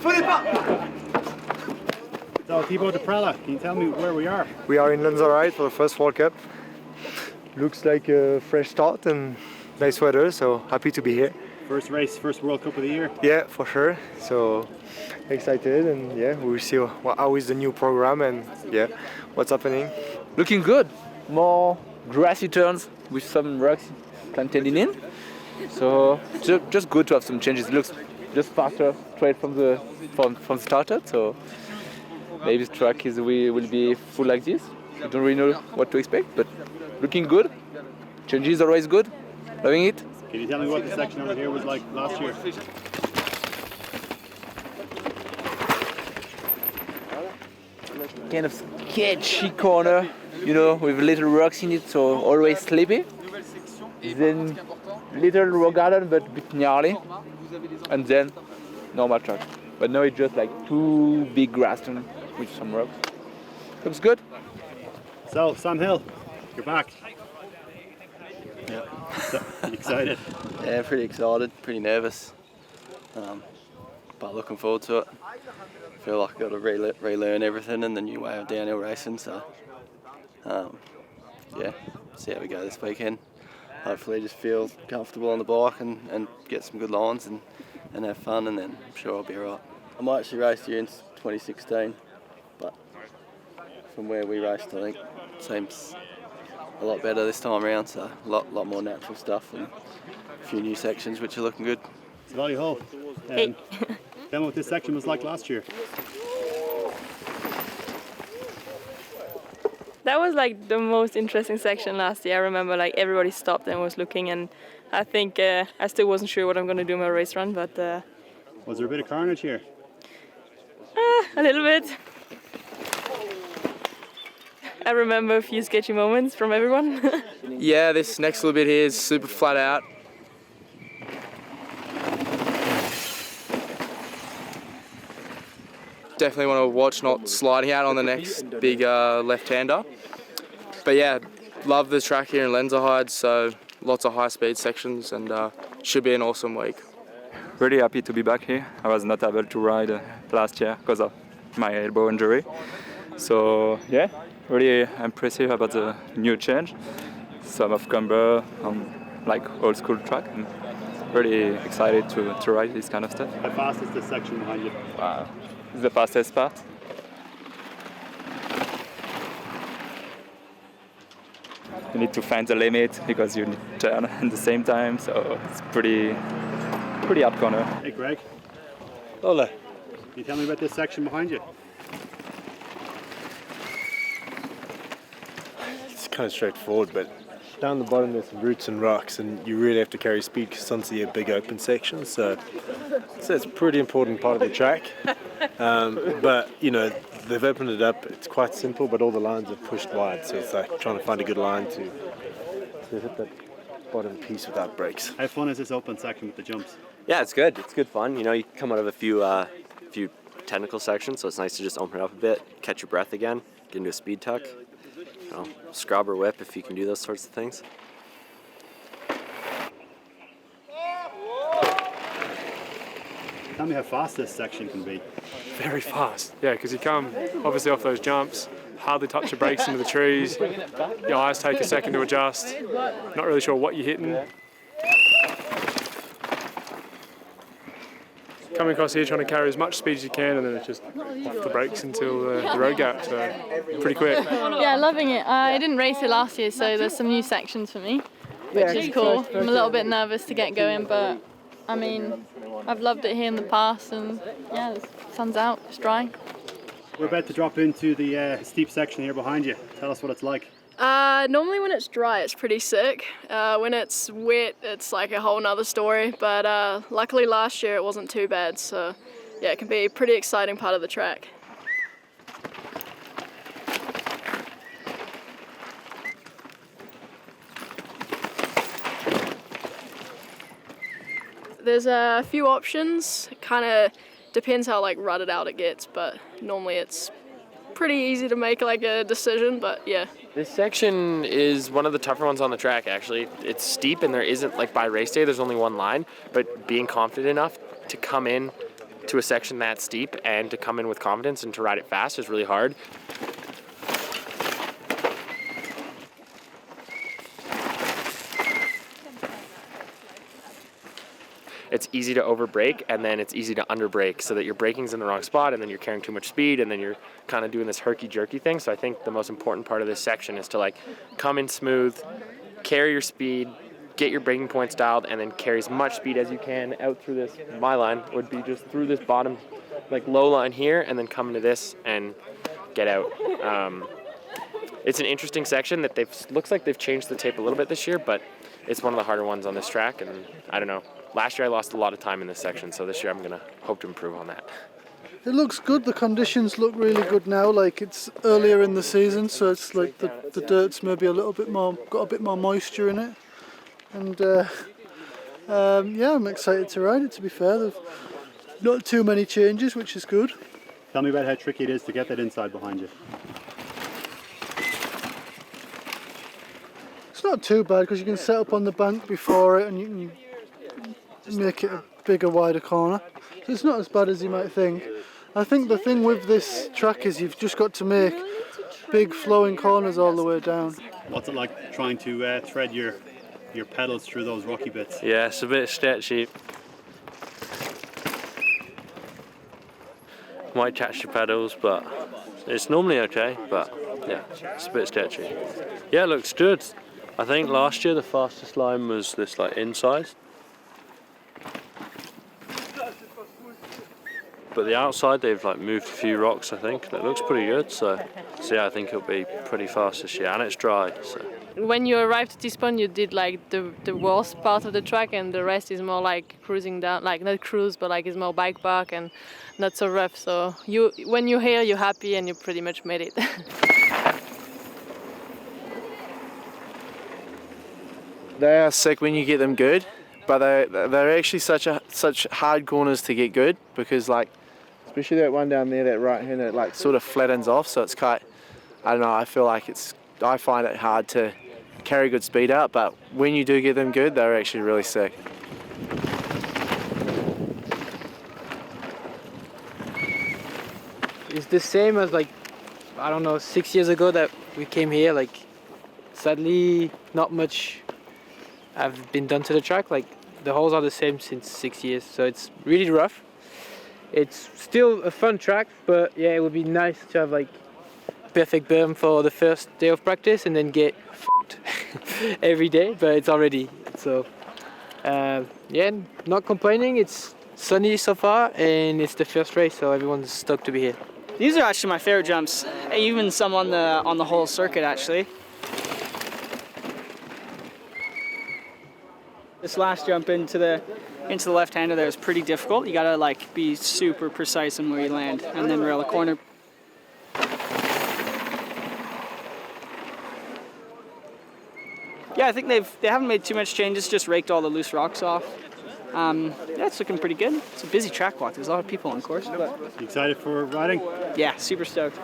So THIBAUT DAPRELLA, can you tell me where we are? We are in Lenzerheide for the first World Cup. Looks like a fresh start and nice weather, so happy to be here. First race, first World Cup of the year? Yeah, for sure. So excited, and yeah, we'll see how is the new program and yeah, what's happening. Looking good. More grassy turns with some rocks planted in. So just good to have some changes. It looks just faster straight from the starter. So maybe the track will be full like this. I don't really know what to expect, but looking good. Changes always good. Loving it. Can you tell me what the section over here was like last year? Kind of sketchy corner, you know, with little rocks in it, so always sleepy. Then little rock garden, but a bit gnarly. And then normal track. But now it's just like two big grasslands with some rocks. Looks good. So, Sam Hill, you're back. Yeah. So, excited? Yeah, pretty excited, pretty nervous, but looking forward to it. I feel like I've got to relearn everything in the new way of downhill racing, so yeah, see how we go this weekend. Hopefully just feel comfortable on the bike and get some good lines and have fun, and then I'm sure I'll be alright. I might actually race here in 2016, but from where we raced, I think it seems a lot better this time around, so a lot more natural stuff and a few new sections which are looking good. So Valley Hull, Hey. tell me what this section was like last year. That was like the most interesting section last year. I remember like everybody stopped and was looking, and I think I still wasn't sure what I'm going to do in my race run, but Was there a bit of carnage here? a little bit. I remember a few sketchy moments from everyone. Yeah, this next little bit here is super flat out. Definitely want to watch not sliding out on the next big left-hander. But yeah, love the track here in Lenzerheide, so lots of high-speed sections, and should be an awesome week. Really happy to be back here. I was not able to ride last year because of my elbow injury. So yeah, really impressive about the new change. Some of camber on like old school track. I'm really excited to ride this kind of stuff. How fast is this section behind you? It's the fastest part. You need to find the limit because you need to turn at the same time, so it's pretty hard corner. Hey Greg, Hola. can you tell me about this section behind you? It's kind of straightforward, but down the bottom there's some roots and rocks, and you really have to carry speed because it's onto a big open section. So it's a pretty important part of the track. But you know, they've opened it up. It's quite simple, but all the lines are pushed wide, so it's like trying to find a good line to hit that bottom piece without brakes. How fun is this open section with the jumps? Yeah, it's good. It's good fun. You know, you come out of a few technical sections, so it's nice to just open it up a bit, catch your breath again, get into a speed tuck. You know, scrub or whip if you can do those sorts of things. Tell me how fast this section can be. Very fast, yeah, because you come obviously off those jumps, hardly touch your brakes into the trees, your eyes take a second to adjust, not really sure what you're hitting. Coming across here trying to carry as much speed as you can, and then it's just off the brakes until the road gap, so pretty quick. Yeah, loving it. I didn't race it last year, so there's some new sections for me, which is cool. I'm a little bit nervous to get going, but I mean, I've loved it here in the past, and yeah, the sun's out, it's dry. We're about to drop into the steep section here behind you. Tell us what it's like. Normally when it's dry it's pretty sick. When it's wet it's like a whole nother story, but luckily last year it wasn't too bad, so yeah, it can be a pretty exciting part of the track. There's a few options, it kind of depends how like rutted out it gets, but normally it's pretty easy to make like a decision, but yeah. This section is one of the tougher ones on the track, actually. It's steep and there isn't, like by race day, there's only one line, but being confident enough to come in to a section that steep and to come in with confidence and to ride it fast is really hard. It's easy to overbrake and then it's easy to underbrake so that your braking's in the wrong spot and then you're carrying too much speed and then you're kind of doing this herky-jerky thing. So I think the most important part of this section is to like come in smooth, carry your speed, get your braking points dialed, and then carry as much speed as you can out through this. My line would be just through this bottom like low line here and then come into this and get out. It's an interesting section that looks like they've changed the tape a little bit this year, but it's one of the harder ones on this track, and I don't know. Last year I lost a lot of time in this section, so this year I'm gonna hope to improve on that. It looks good. The conditions look really good now. Like it's earlier in the season, so it's like the dirt's maybe a little bit more, got a bit more moisture in it. And yeah, I'm excited to ride it. To be fair, there's not too many changes, which is good. Tell me about how tricky it is to get that inside behind you. It's not too bad because you can set up on the bank before it and you can make it a bigger, wider corner. So it's not as bad as you might think. I think the thing with this track is you've just got to make big flowing corners all the way down. What's it like trying to thread your pedals through those rocky bits? Yeah, it's a bit sketchy. Might catch your pedals, but it's normally okay, but yeah, it's a bit sketchy. Yeah, it looks good. I think last year the fastest line was this like inside. But the outside they've like moved a few rocks, I think. It looks pretty good, so yeah, I think it'll be pretty fast this year, and it's dry, so. When you arrived at this point, you did like the worst part of the track, and the rest is more like cruising down, like not cruise, but like it's more bike park and not so rough. So when you're here, you're happy and you pretty much made it. They are sick when you get them good, but they're actually such hard corners to get good because like, especially that one down there, that right hand, it like sort of flattens off, so it's quite, I don't know, I feel like I find it hard to carry good speed out, but when you do get them good, they're actually really sick. It's the same as like, I don't know, 6 years ago that we came here. Like, sadly, not much have been done to the track. Like, the holes are the same since 6 years, so it's really rough. It's still a fun track, but yeah, it would be nice to have like perfect berm for the first day of practice and then get fucked every day, but it's already, so yeah, not complaining. It's sunny so far and it's the first race, so everyone's stoked to be here. These are actually my favorite jumps, even some on the whole circuit actually. This last jump into the left-hander there is pretty difficult. You gotta like be super precise in where you land and then rail a corner. Yeah, I think they haven't made too much changes, just raked all the loose rocks off. Yeah, it's looking pretty good. It's a busy track walk. There's a lot of people on course. But You excited for riding? yeah, super stoked.